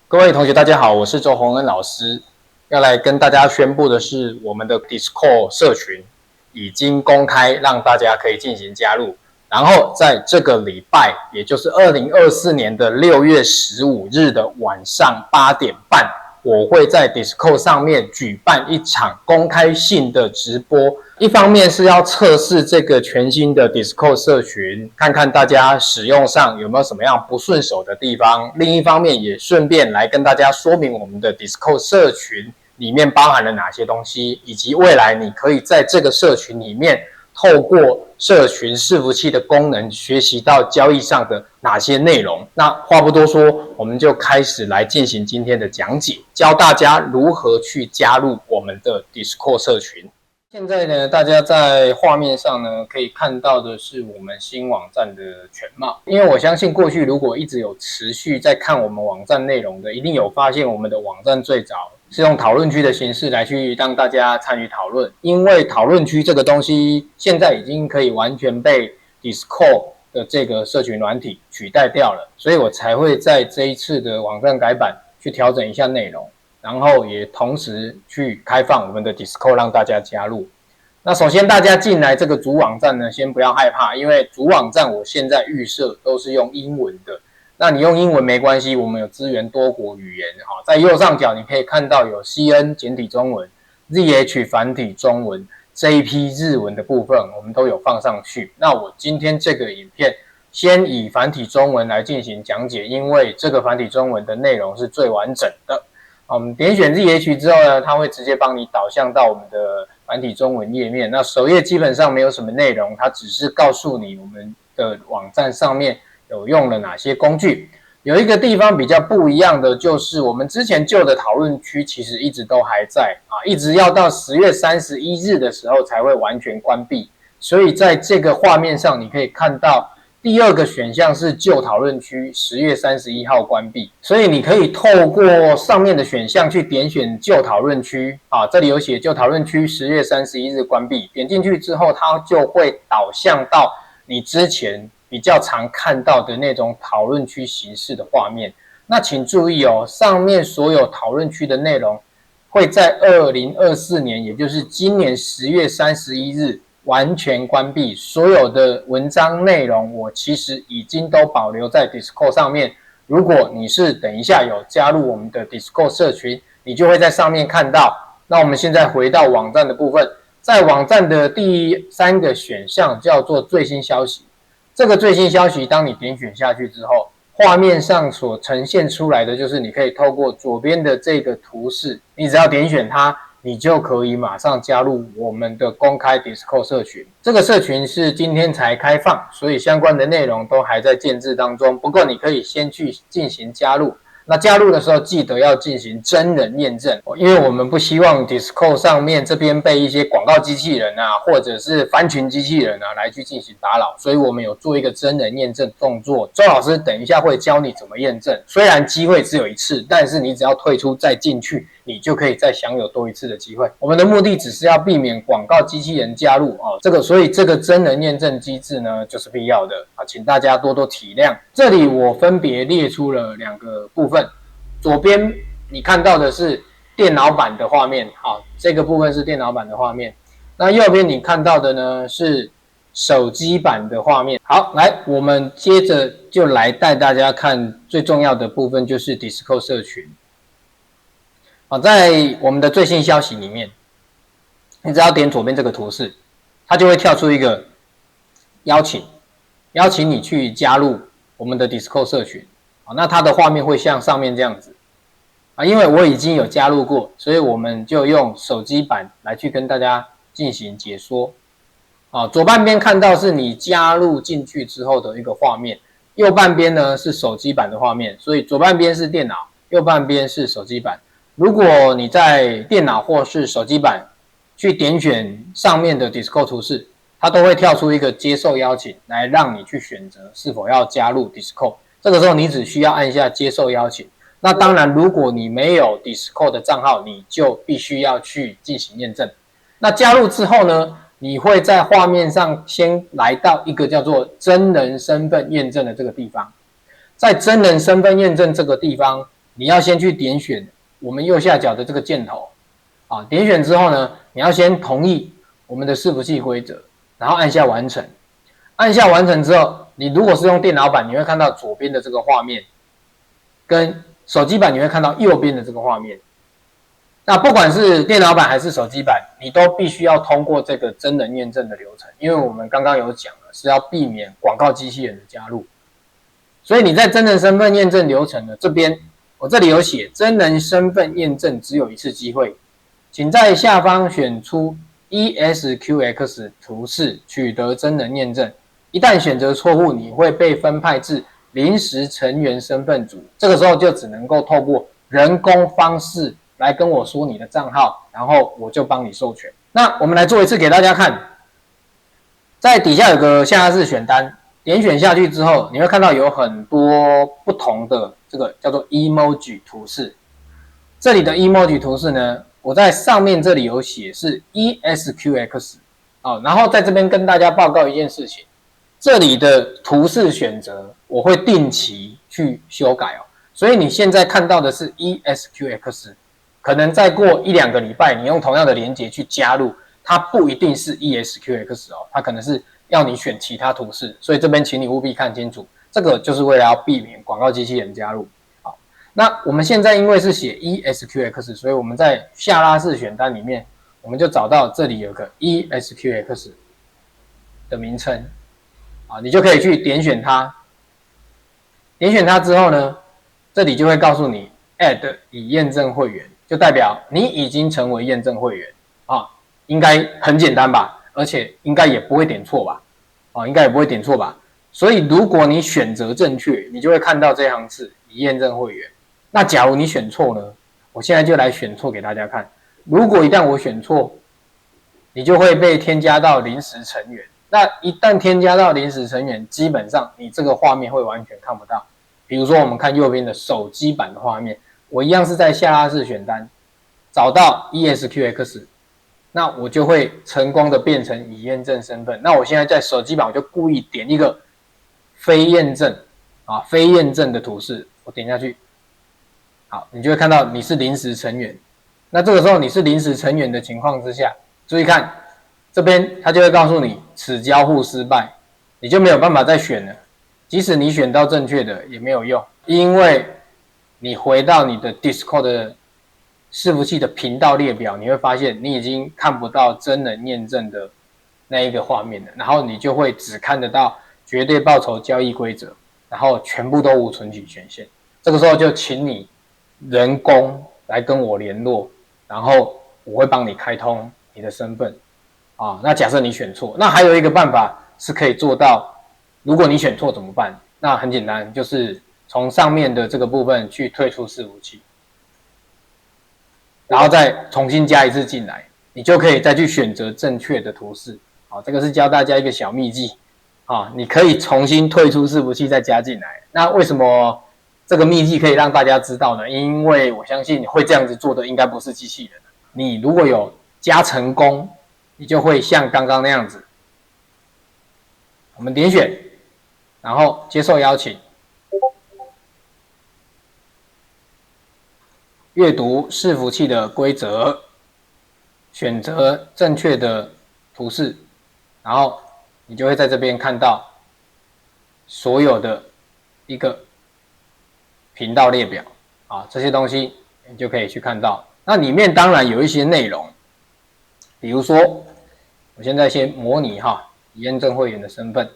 各位同学，大家好，我是周宏恩老师。要来跟大家宣布的是，我们的 Discord 社群已经公开，让大家可以进行加入。然后在这个礼拜，也就是2024年的6月15日的晚上8点半，我会在 Discord 上面举办一场公开性的直播。一方面是要测试这个全新的 Discord 社群，看看大家使用上有没有什么样不顺手的地方；另一方面也顺便来跟大家说明我们的 Discord 社群里面包含了哪些东西，以及未来你可以在这个社群里面透过社群伺服器的功能学习到交易上的哪些内容。那话不多说，我们就开始来进行今天的讲解，教大家如何去加入我们的 Discord 社群。现在呢，大家在画面上呢可以看到的是我们新网站的全貌。因为我相信过去如果一直有持续在看我们网站内容的，一定有发现我们的网站最早是用讨论区的形式来去让大家参与讨论。因为讨论区这个东西现在已经可以完全被 Discord 的这个社群软体取代掉了，所以我才会在这一次的网站改版去调整一下内容。然后也同时去开放我们的 Discord 让大家加入。那首先大家进来这个主网站呢，先不要害怕，因为主网站我现在预设都是用英文的。那你用英文没关系，我们有支援多国语言。在右上角你可以看到有 CN 简体中文、ZH 繁体中文、JP 日文的部分，我们都有放上去。那我今天这个影片先以繁体中文来进行讲解，因为这个繁体中文的内容是最完整的。我们点选 ZH 之后呢，它会直接帮你导向到我们的繁体中文页面。那首页基本上没有什么内容，它只是告诉你我们的网站上面有用了哪些工具。有一个地方比较不一样的就是我们之前旧的讨论区其实一直都还在一直要到10月31日的时候才会完全关闭。所以在这个画面上你可以看到第二个选项是旧讨论区10月31号关闭，所以你可以透过上面的选项去点选旧讨论区这里有写旧讨论区10月31日关闭，点进去之后它就会导向到你之前比较常看到的那种讨论区形式的画面。那请注意上面所有讨论区的内容会在2024年，也就是今年10月31日完全关闭。所有的文章内容我其实已经都保留在 Discord 上面。如果你是等一下有加入我们的 Discord 社群，你就会在上面看到。那我们现在回到网站的部分，在网站的第3个选项叫做最新消息。这个最新消息当你点选下去之后，画面上所呈现出来的就是你可以透过左边的这个图示，你只要点选它，你就可以马上加入我们的公开 Discord 社群。这个社群是今天才开放，所以相关的内容都还在建制当中。不过你可以先去进行加入。那加入的时候记得要进行真人验证，因为我们不希望 Discord 上面这边被一些广告机器人或者是翻群机器人来去进行打扰，所以我们有做一个真人验证动作。周老师等一下会教你怎么验证，虽然机会只有一次，但是你只要退出再进去，你就可以再享有多一次的机会。我们的目的只是要避免广告机器人加入所以这个真人验证机制呢就是必要的请大家多多体谅。这里我分别列出了2个部分。左边你看到的是电脑版的画面，这个部分是电脑版的画面。那右边你看到的呢是手机版的画面。好，来，我们接着就来带大家看最重要的部分，就是 Discord 社群。在我们的最新消息里面，你只要点左边这个图示，它就会跳出一个邀请你去加入我们的 Discord 社群。那它的画面会像上面这样子因为我已经有加入过，所以我们就用手机版来去跟大家进行解说。左半边看到是你加入进去之后的一个画面，右半边呢是手机版的画面，所以左半边是电脑，右半边是手机版。如果你在电脑或是手机版去点选上面的 Discord 图示，它都会跳出一个接受邀请，来让你去选择是否要加入 Discord。这个时候你只需要按下接受邀请。那当然如果你没有 Discord 的账号，你就必须要去进行验证。那加入之后呢，你会在画面上先来到一个叫做真人身份验证的这个地方。在真人身份验证这个地方，你要先去点选我们右下角的这个箭头啊，点选之后呢，你要先同意我们的伺服器规则，然后按下完成。按下完成之后，你如果是用电脑版，你会看到左边的这个画面，跟手机版你会看到右边的这个画面。那不管是电脑版还是手机版，你都必须要通过这个真人验证的流程，因为我们刚刚有讲了，是要避免广告机器人的加入。所以你在真人身份验证流程的这边，我这里有写，真人身份验证只有一次机会，请在下方选出 ESQX 图示取得真人验证。一旦选择错误，你会被分派至临时成员身份组，这个时候就只能够透过人工方式来跟我说你的账号，然后我就帮你授权。那我们来做一次给大家看，在底下有个下拉式选单，点选下去之后，你会看到有很多不同的这个叫做 emoji 图示。这里的 emoji 图示呢，我在上面这里有写是 ESQX 然后在这边跟大家报告一件事情，这里的图示选择我会定期去修改所以你现在看到的是 ESQX， 可能再过1-2个礼拜，你用同样的连结去加入，它不一定是 ESQX 它可能是要你选其他图示，所以这边请你务必看清楚，这个就是为了要避免广告机器人加入。好，那我们现在因为是写 ESQX， 所以我们在下拉式选单里面，我们就找到这里有个 ESQX 的名称你就可以去点选它。点选它之后呢，这里就会告诉你 Add 已验证会员，就代表你已经成为验证会员应该很简单吧，而且应该也不会点错吧应该也不会点错吧。所以如果你选择正确，你就会看到这行字已验证会员。那假如你选错呢，我现在就来选错给大家看。如果一旦我选错，你就会被添加到临时成员。那一旦添加到临时成员，基本上你这个画面会完全看不到。比如说我们看右边的手机版的画面，我一样是在下拉式选单找到 ESQX， 那我就会成功的变成已验证身份。那我现在在手机版我就故意点一个非验证非验证的图示，我点下去，好，你就会看到你是临时成员。那这个时候你是临时成员的情况之下，注意看这边它就会告诉你此交互失败，你就没有办法再选了。即使你选到正确的也没有用，因为你回到你的 Discord 的伺服器的频道列表，你会发现你已经看不到真人验证的那一个画面了，然后你就会只看得到绝对报酬交易规则，然后全部都无存取权限。这个时候就请你人工来跟我联络，然后我会帮你开通你的身份那假设你选错，那还有一个办法是可以做到，如果你选错怎么办？那很简单，就是从上面的这个部分去退出伺服器，然后再重新加一次进来，你就可以再去选择正确的图示。这个是教大家一个小秘技你可以重新退出伺服器再加进来。那为什么这个秘技可以让大家知道呢？因为我相信会这样子做的应该不是机器人。你如果有加成功，你就会像刚刚那样子，我们点选，然后接受邀请，阅读伺服器的规则，选择正确的图示，然后你就会在这边看到所有的一个频道列表这些东西你就可以去看到。那里面当然有一些内容，比如说我现在先模拟已验证会员的身份，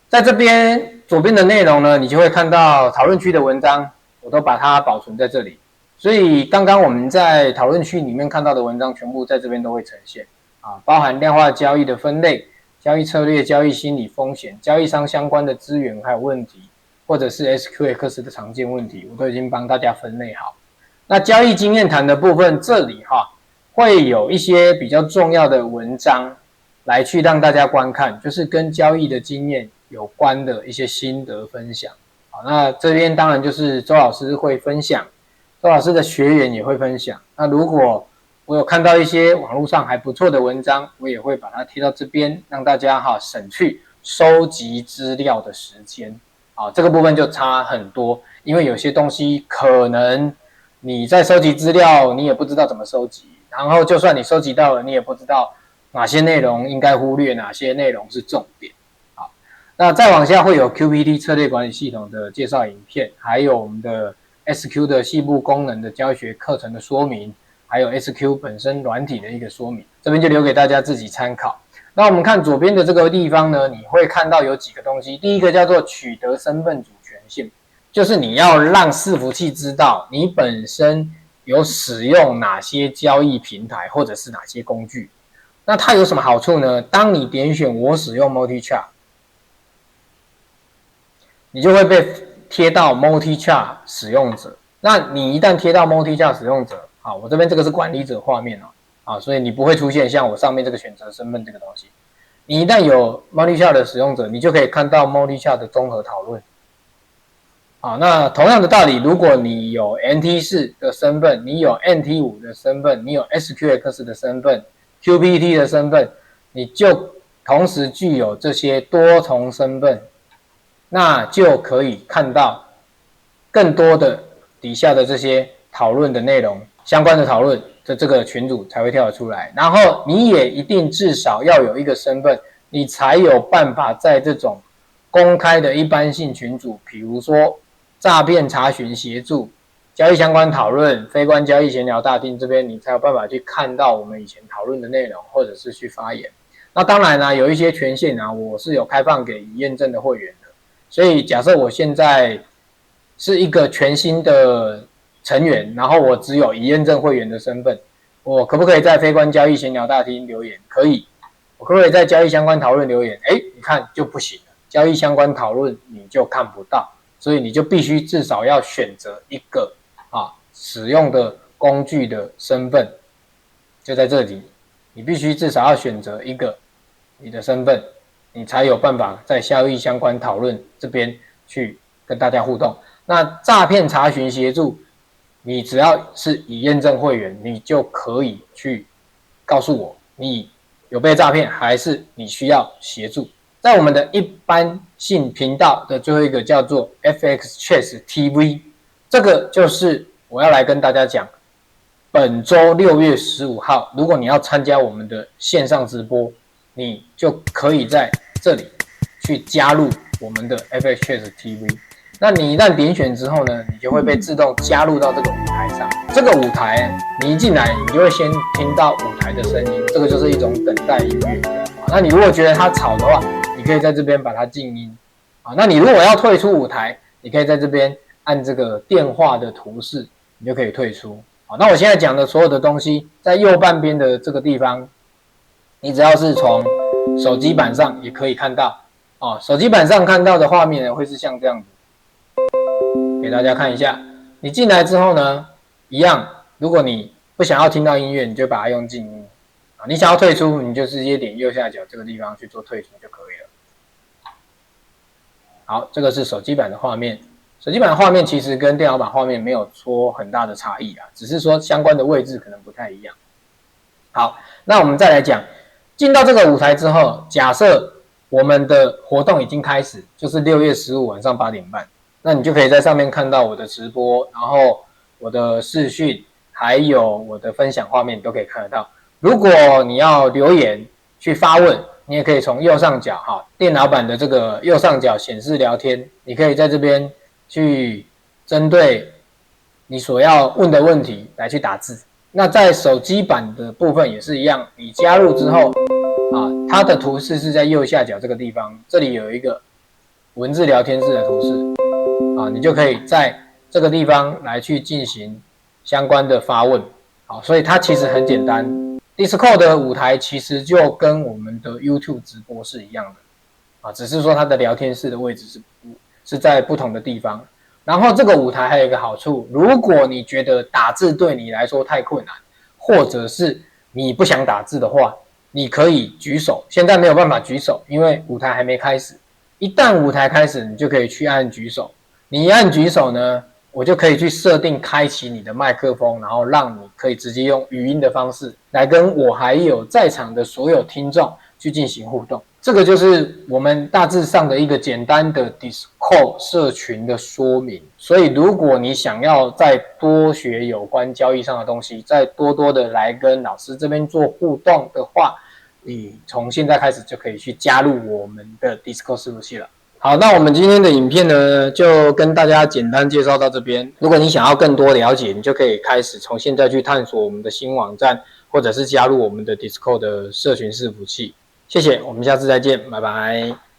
在这边左边的内容呢，你就会看到讨论区的文章，我都把它保存在这里。所以刚刚我们在讨论区里面看到的文章，全部在这边都会呈现包含量化交易的分类、交易策略、交易心理、风险、交易商相关的资源还有问题，或者是 SQX 的常见问题，我都已经帮大家分类好。那交易经验谈的部分，这里会有一些比较重要的文章来去让大家观看，就是跟交易的经验有关的一些心得分享。那这边当然就是周老师会分享，周老师的学员也会分享。那如果我有看到一些网络上还不错的文章，我也会把它贴到这边，让大家省去收集资料的时间这个部分就差很多，因为有些东西可能你在收集资料，你也不知道怎么收集，然后就算你收集到了，你也不知道哪些内容应该忽略，哪些内容是重点。好，那再往下会有 QPT 策略管理系统的介绍影片，还有我们的 SQ 的细部功能的教学课程的说明，还有 SQ 本身软体的一个说明，这边就留给大家自己参考。那我们看左边的这个地方呢，你会看到有几个东西。第一个叫做取得身份主权性，就是你要让伺服器知道你本身有使用哪些交易平台或者是哪些工具。那它有什么好处呢？当你点选我使用 MultiChart， 你就会被贴到 MultiChart 使用者。那你一旦贴到 MultiChart 使用者，我这边这个是管理者画面所以你不会出现像我上面这个选择身份这个东西。你一旦有 MultiChart 的使用者，你就可以看到 MultiChart 的综合讨论。那同样的道理，如果你有 NT4 的身份，你有 NT5 的身份，你有 SQX 的身份， QPT 的身份，你就同时具有这些多重身份，那就可以看到更多的底下的这些讨论的内容，相关的讨论的这个群组才会跳得出来。然后你也一定至少要有一个身份，你才有办法在这种公开的一般性群组，比如说诈骗查询协助、交易相关讨论、非关交易闲聊大厅这边，你才有办法去看到我们以前讨论的内容，或者是去发言。那当然有一些权限我是有开放给已验证的会员的。所以假设我现在是一个全新的成员，然后我只有已验证会员的身份，我可不可以在非关交易闲聊大厅留言？可以。我可不可以在交易相关讨论留言？你看就不行了，交易相关讨论你就看不到，所以你就必须至少要选择一个使用的工具的身份，就在这里，你必须至少要选择一个你的身份，你才有办法在交易相关讨论这边去跟大家互动。那诈骗查询协助，你只要是已验证会员，你就可以去告诉我你有被诈骗，还是你需要协助。在我们的一般性频道的最后一个叫做 FX Chess TV， 这个就是我要来跟大家讲，本周6月15号，如果你要参加我们的线上直播，你就可以在这里去加入我们的 FX Chess TV。那你一旦点选之后呢，你就会被自动加入到这个舞台上。这个舞台你一进来，你就会先听到舞台的声音，这个就是一种等待音乐。那你如果觉得它吵的话，你可以在这边把它静音。那你如果要退出舞台，你可以在这边按这个电话的图示，你就可以退出。那我现在讲的所有的东西，在右半边的这个地方，你只要是从手机版上也可以看到。手机版上看到的画面会是像这样子。给大家看一下，你进来之后呢，一样，如果你不想要听到音乐，你就把它用静音。你想要退出，你就直接点右下角这个地方去做退出就可以了。好，这个是手机版的画面。手机版的画面其实跟电脑版画面没有说很大的差异只是说相关的位置可能不太一样。好，那我们再来讲，进到这个舞台之后，假设我们的活动已经开始，就是6月15晚上8点半。那你就可以在上面看到我的直播，然后我的视讯，还有我的分享画面，你都可以看得到。如果你要留言去发问，你也可以从右上角电脑版的这个右上角显示聊天，你可以在这边去针对你所要问的问题来去打字。那在手机版的部分也是一样，你加入之后它的图示是在右下角这个地方，这里有一个文字聊天室的图示。你就可以在这个地方来去进行相关的发问。所以它其实很简单。Discord 的舞台其实就跟我们的 YouTube 直播是一样的只是说它的聊天室的位置是在不同的地方。然后这个舞台还有一个好处，如果你觉得打字对你来说太困难，或者是你不想打字的话，你可以举手。现在没有办法举手，因为舞台还没开始。一旦舞台开始，你就可以去按举手。你一按举手呢，我就可以去设定开启你的麦克风，然后让你可以直接用语音的方式来跟我还有在场的所有听众去进行互动。这个就是我们大致上的一个简单的 Discord 社群的说明。所以如果你想要再多学有关交易上的东西，再多多的来跟老师这边做互动的话，你从现在开始就可以去加入我们的 Discord 伺服器了。好，那我们今天的影片呢，就跟大家简单介绍到这边。如果你想要更多了解，你就可以开始从现在去探索我们的新网站，或者是加入我们的 Discord 的社群伺服器。谢谢，我们下次再见，拜拜。